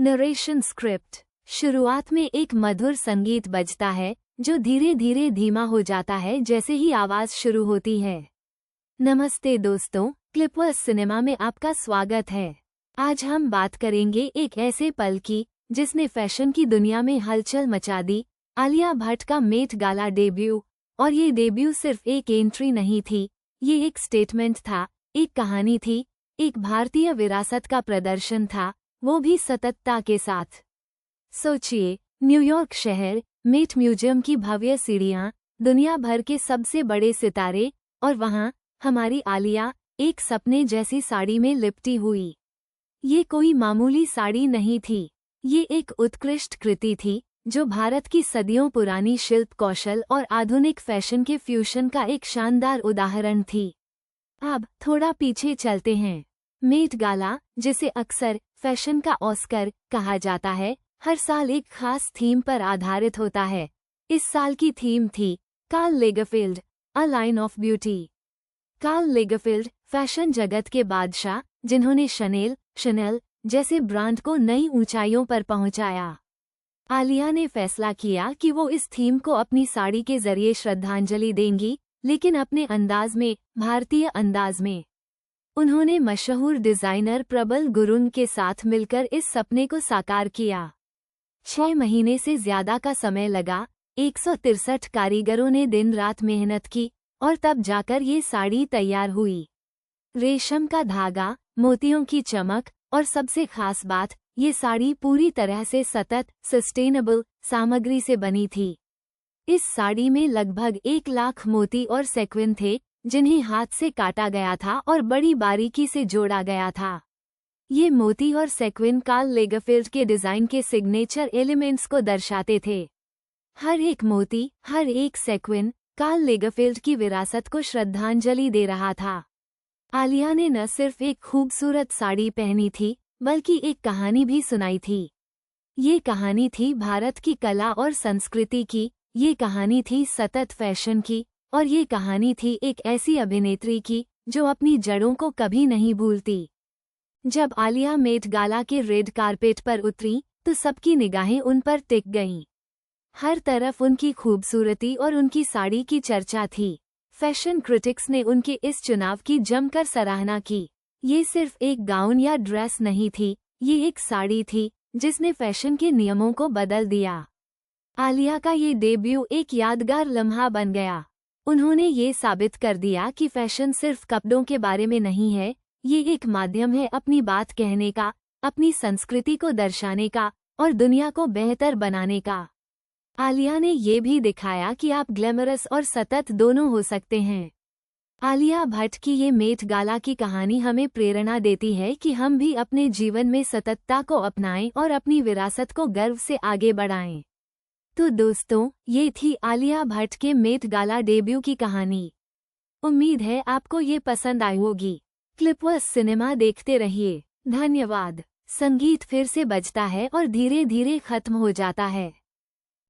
Narration script. शुरुआत में एक मधुर संगीत बजता है जो धीरे धीरे धीमा हो जाता है जैसे ही आवाज शुरू होती है। नमस्ते दोस्तों, क्लिपवर्स सिनेमा में आपका स्वागत है। आज हम बात करेंगे एक ऐसे पल की जिसने फैशन की दुनिया में हलचल मचा दी, आलिया भट्ट का मेट गाला डेब्यू। और ये डेब्यू सिर्फ एक एंट्री नहीं थी, ये एक स्टेटमेंट था, एक कहानी थी, एक भारतीय विरासत का प्रदर्शन था, वो भी सततता के साथ। सोचिए, न्यूयॉर्क शहर, मेट म्यूजियम की भव्य सीढ़ियां, दुनिया भर के सबसे बड़े सितारे, और वहाँ हमारी आलिया एक सपने जैसी साड़ी में लिपटी हुई। ये कोई मामूली साड़ी नहीं थी, ये एक उत्कृष्ट कृति थी जो भारत की सदियों पुरानी शिल्प कौशल और आधुनिक फैशन के फ्यूशन का एक शानदार उदाहरण थी। अब थोड़ा पीछे चलते हैं। मेट गाला, जिसे अक्सर फैशन का ऑस्कर कहा जाता है, हर साल एक खास थीम पर आधारित होता है। इस साल की थीम थी Karl Lagerfeld, a line of beauty. Karl Lagerfeld fashion जगत के बादशाह, जिन्होंने शनेल जैसे ब्रांड को नई ऊंचाइयों पर पहुंचाया। आलिया ने फैसला किया कि वो इस थीम को अपनी साड़ी के जरिए श्रद्धांजलि देंगी, लेकिन अपने अंदाज में, भारतीय अंदाज में। उन्होंने मशहूर डिजाइनर प्रबल गुरुंग के साथ मिलकर इस सपने को साकार किया। 6 महीने से ज्यादा का समय लगा, 163 कारीगरों ने दिन रात मेहनत की, और तब जाकर ये साड़ी तैयार हुई। रेशम का धागा, मोतियों की चमक, और सबसे खास बात, ये साड़ी पूरी तरह से सस्टेनेबल सामग्री से बनी थी। इस साड़ी में लगभग 1 लाख मोती और सेक्विन थे, जिन्हें हाथ से काटा गया था और बड़ी बारीकी से जोड़ा गया था। ये मोती और सेक्विन कार्ल लेगरफेल्ड के डिजाइन के सिग्नेचर एलिमेंट्स को दर्शाते थे। हर एक मोती, हर एक सेक्विन कार्ल लेगरफेल्ड की विरासत को श्रद्धांजलि दे रहा था। आलिया ने न सिर्फ एक खूबसूरत साड़ी पहनी थी, बल्कि एक कहानी भी सुनाई थी। ये कहानी थी भारत की कला और संस्कृति की, ये कहानी थी सतत फैशन की, और ये कहानी थी एक ऐसी अभिनेत्री की जो अपनी जड़ों को कभी नहीं भूलती। जब आलिया मेट गाला के रेड कारपेट पर उतरी, तो सबकी निगाहें उन पर टिक गईं। हर तरफ उनकी खूबसूरती और उनकी साड़ी की चर्चा थी। फैशन क्रिटिक्स ने उनके इस चुनाव की जमकर सराहना की। ये सिर्फ एक गाउन या ड्रेस नहीं थी, ये एक साड़ी थी जिसने फैशन के नियमों को बदल दिया। आलिया का ये डेब्यू एक यादगार लम्हा बन गया। उन्होंने ये साबित कर दिया कि फैशन सिर्फ कपड़ों के बारे में नहीं है, ये एक माध्यम है अपनी बात कहने का, अपनी संस्कृति को दर्शाने का, और दुनिया को बेहतर बनाने का। आलिया ने ये भी दिखाया कि आप ग्लैमरस और सतत दोनों हो सकते हैं। आलिया भट्ट की ये मेट गाला की कहानी हमें प्रेरणा देती है कि हम भी अपने जीवन में सततता को अपनाएं और अपनी विरासत को गर्व से आगे बढ़ाएं। तो दोस्तों, ये थी आलिया भट्ट के मेट गाला डेब्यू की कहानी। उम्मीद है आपको ये पसंद आई होगी। क्लिपवर्स सिनेमा देखते रहिए। धन्यवाद। संगीत फिर से बजता है और धीरे धीरे खत्म हो जाता है।